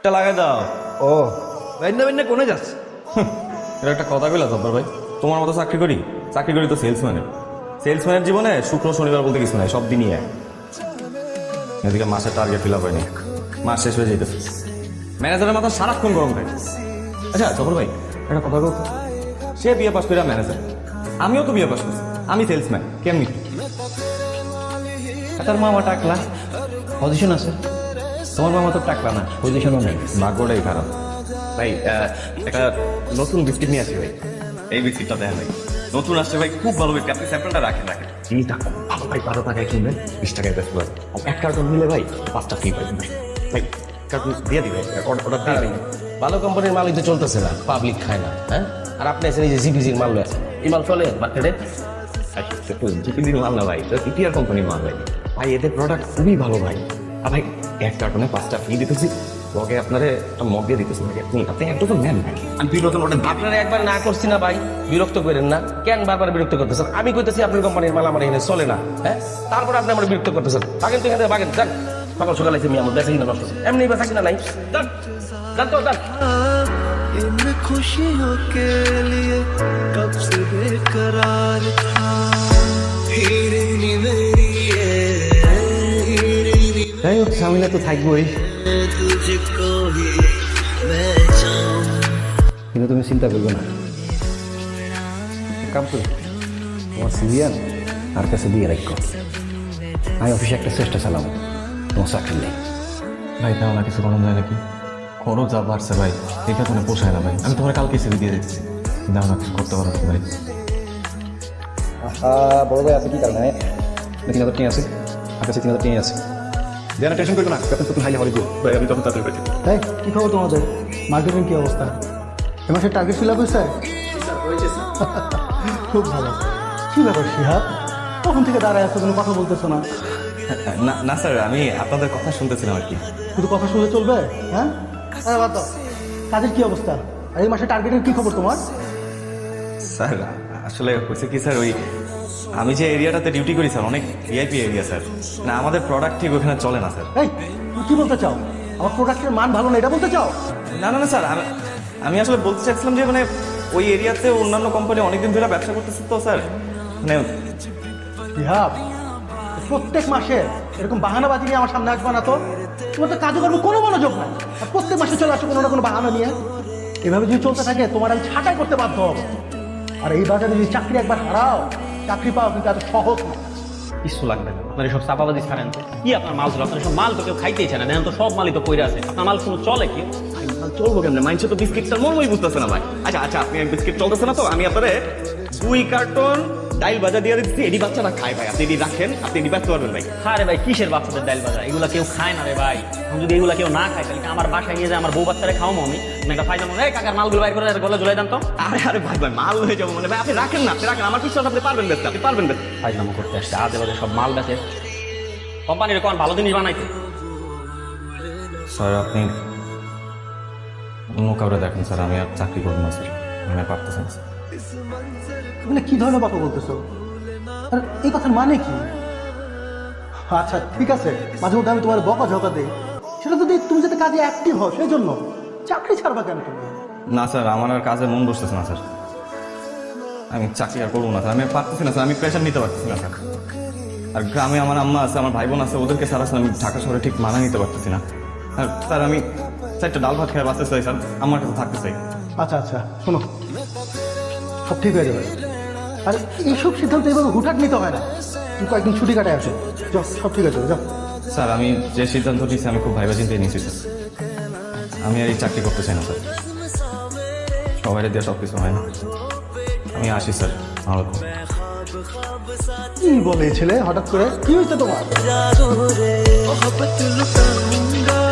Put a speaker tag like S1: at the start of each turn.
S1: একটা লাগাই দাও।
S2: ও বাইন্না বাইন্না কোনে যাচ্ছে?
S1: এটা একটা কথা কইলা জব্বার ভাই, তোমার মতো চাকরি করি তো সেলসম্যানের জীবনে শুক্র শনিবার বলতে কিছু নাই, সব দিনই এক। এদিকে মাসের টার্গেট ফিল আপ হয়নি, মাস শেষ হয়ে যেতেছে, ম্যানেজারের মাথা সারাক্ষণ গরম থাকে। আচ্ছা জব্বার ভাই একটা কথা বলতো, সে বিয়ে পাস করে ম্যানেজার, আমিও তো বিয়ে পাস করছি, আমি সেলসম্যান, কেমনি? তার মামা টাকলা,
S2: পজিশন আছে,
S1: তোমার মামা তো টাকলা না,
S2: পজিশনও নেই।
S1: ভাগ্যটাই খারাপ। ভাই একটা নতুন বিস্কিট নিয়ে আসি ভাই, এই বিস্কিটটা দেন ভাই, নতুন আসছে ভাই, খুব ভালো বিস্কিট, আপনি স্যাম্পলটা রাখেন। জিনিসটা ভালো ভাই, 12 টাকায় কিনবেন, 20 টাকায় বেচতে পারবেন। এক কার্টন নিলে ভাই 5টা ফ্রি পাবেন ভাই, কার্টন দিয়ে দিবেন, অর্ডার দিয়ে দিবেন।
S2: ভালো কোম্পানির মালই তো চলতেছে না, পাবলিক খায় না। হ্যাঁ, আর আপনি এসে নিজে জিপিজির মাল আছে, এই মাল চলে মার্কেটে?
S1: জিপিজির মাল না ভাই, ইটিআর কোম্পানির মাল ভাই। ভাই এদের প্রোডাক্ট খুবই ভালো ভাই। আর ভাই এক কার্টনে 5টা ফ্রি দিতেছি, লগে আপনারে একটা মগ দিয়ে দিতেছি ভাই, আপনি একটা তো নেন ভাই, আমি 2 ডজন অর্ডার।
S2: আপনারা একবার না করছি না ভাই, বিরক্ত করেন না কেন? বারবার বিরক্ত করতেছেন। আমি কইতেছি আপনার কোম্পানির মাল আমার এখানে চলে না, হ্যাঁ, তারপরে আপনি আমার বিরক্ত করতেছেন। বাগেন তো এখান থেকে বাগেন, যান। সকাল সকাল এসে আমি আমার বেঁচে কিনা নষ্ট, এমনি বেঁচা কিনা নাই, যান যান তো যান।
S3: इन खुशियों के लिए कब से बेकरार था, हिरनी मेरी है, हिरनी
S2: যাই হোক, ঝামেলা তো থাকবোই,
S3: तुझको ही मैं चाहूं।
S2: কিন্তু তুমি চিন্তা করবে না, কাম করো, তোমার সিভিয়ান আর কাছে দিয়ে রাখো। আমি অফিসে একটা চেষ্টা চালাম, তোমার চাকরি নেই।
S1: ভাই তাও না কিছু করানো যায় নাকি? খরচ যা বাড়ছে ভাই, এটা কোনো পোষায় না ভাই, আমি তোমার কালকে সিভি দিয়ে দিচ্ছি, দাও না কিছু করতে পারো ভাই।
S2: বড় ভাই আছে কি কারণে? 3,000 টাকা আছে, আর কাছে 3,000 টাকা আছে।
S1: যারা টেনশন করবে না, বেতন তখন হাইলে হবে ভাই, আমি তখন তাড়াতাড়ি পেয়েছি।
S4: তাই কি খবর তোমাদের? মার্কেটিং কি অবস্থা? এ মাসের টার্গেট ফিল আপ হয়েছে? খুব ভালো। কি ব্যাপার শিহাব, তখন থেকে দাঁড়ায় আছো, কোনো কথা বলতেছো না?
S1: না না স্যার, আমি আপনাদের কথা শুনতেছিলাম আর কি।
S4: শুধু কথা শুনলে চলবে? হ্যাঁ, আরে বাদ দাও। কাজের কি অবস্থা? আর এই মাসে টার্গেটের কি খবর তোমার?
S1: স্যার আসলে হয়েছে কি স্যার, ওই আমি যে এরিয়াটাতে ডিউটি করি স্যার, অনেক ভিআইপি এরিয়া স্যার, না আমাদের প্রোডাক্ট ঠিক ওখানে চলে না স্যার।
S4: এই তুমি কি বলতে চাও? আমার প্রোডাক্টের মান ভালো না এটা বলতে চাও?
S1: না না না স্যার, আমি আসলে বলতে চাইছিলাম যে মানে ওই এরিয়াতে অন্যান্য কোম্পানি অনেকদিন ধরে ব্যবসা করতেছে তো স্যার, মানে
S4: শিহাব, প্রত্যেক মাসে এরকম বাহানাবাজি নিয়ে আমার সামনে আসবে না তো। তোমার তো কাজে কর্মে কোনো মনোযোগ নাই, আর প্রত্যেক মাসে চলে আসো কোনো না কোনো বাহানা নিয়ে। এভাবে যদি চলতে থাকে তোমার আমি ছাঁটাই করতে বাধ্য হবো। আর এই বাজারে যদি চাকরি একবার হারাও, চাকরি পাওয়া কিন্তু এত সহজ না।
S5: কিছু লাগবে না, আপনার সব চাপাবাজি ছাড়েন তো। কি আপনার মাল ছিল? আপনার সব মাল তো কেউ খাইতেই চায় না, দেখেন তো সব মালই তো পড়ে আছে। আপনার মাল শুধু চলে কি?
S1: চলবো কেমনে? মাইনছে তো বিস্কিটটার মর্মই বুঝতেছে না ভাই। আচ্ছা আচ্ছা, আপনি বিস্কিট চলতেছে না তো, আমি আপনারে 2 কার্টন ডাইল ভাজা দিয়ে দিচ্ছি, এডি বাচ্চারা খায় ভাই, আপনি এডি রাখেন, আপনি এডি ব্যস্ত পারবেন ভাই।
S5: হ্যাঁ রে ভাই, কিসের বাচ্চাদের ডাইল ভাজা? এগুলা কেউ খায় না রে ভাই। এখন যদি এগুলা কেউ না খায়, তাহলে কি আমার বাসায় নিয়ে যায় আমার বউ বাচ্চারা খাওয়াবো আমি? একটা ফাইজাম, এই কাকার মালগুলো বাইর করে গলে ঝুলাই দেন তো।
S1: আরে আরে ভাই ভাই, মাল হয়ে যাবো মানে ভাই, আপনি রাখেন না, আপনি রাখেন, আমার বিশ্বাস আপনি পারবেন বেচতে, আপনি পারবেন বেচতে।
S5: ফাইজাম করতে আসছে, আজে বাজে সব মাল বেচে। কোম্পানির কোন ভালো জিনিস বানাইছে?
S1: স্যার আপনি অন্য কাউরে দেখেন স্যার, আমি আর চাকরি করবো না স্যার, আমি আর পারতেছি না স্যার।
S4: তুমি কি ধরনের কথা বলতেছো? আর এই কথার মানে কি? আচ্ছা ঠিক আছে, মাঝে মধ্যে আমি তোমার বকা ঝকা দিই, সেটা যদি তুমি যাতে কাজে অ্যাক্টিভ হও সেই জন্য। চাকরি ছাড়বা কেন তুমি?
S1: না স্যার, আমার আর কাজে মন বসতেছে না স্যার, আমি চাকরি আর করবো না স্যার, আমি আর পারতেছি না স্যার, আমি প্রেশার নিতে পারতেছি না স্যার। আর গ্রামে আমার আম্মা আছে, আমার ভাই বোন আছে, ওদেরকে ছাড়া স্যার আমি ঢাকা শহরে ঠিক মানা নিতে পারতেছি না। আর স্যার আমি চারটা ডাল ভাত খেয়ে বাঁচতে চাই স্যার, আমার কাছে থাকতে চাই।
S4: আচ্ছা আচ্ছা শোনো, সব ঠিক হয়ে যাবে। আর এইসব সিদ্ধান্ত এইভাবে হুটহাট নিতে হয় না। তুমি কয়েকদিন ছুটি কাটায় আসো, যাও, সব ঠিক আছে, যাও।
S1: স্যার আমি যে সিদ্ধান্ত নিয়েছি আমি খুব ভাইবা চিন্তায় নিয়েছি স্যার, আমি আর এই চাকরি করতে চাই না স্যার, সবাই দিয়ে সব কিছু হয় না, আমি আসি স্যার, ভালো থাকুন।
S4: কি বলে এই ছেলে হঠাৎ করে? কি হয়েছে তোমার?
S3: जागो रे मोहब्बत लुटाऊंगा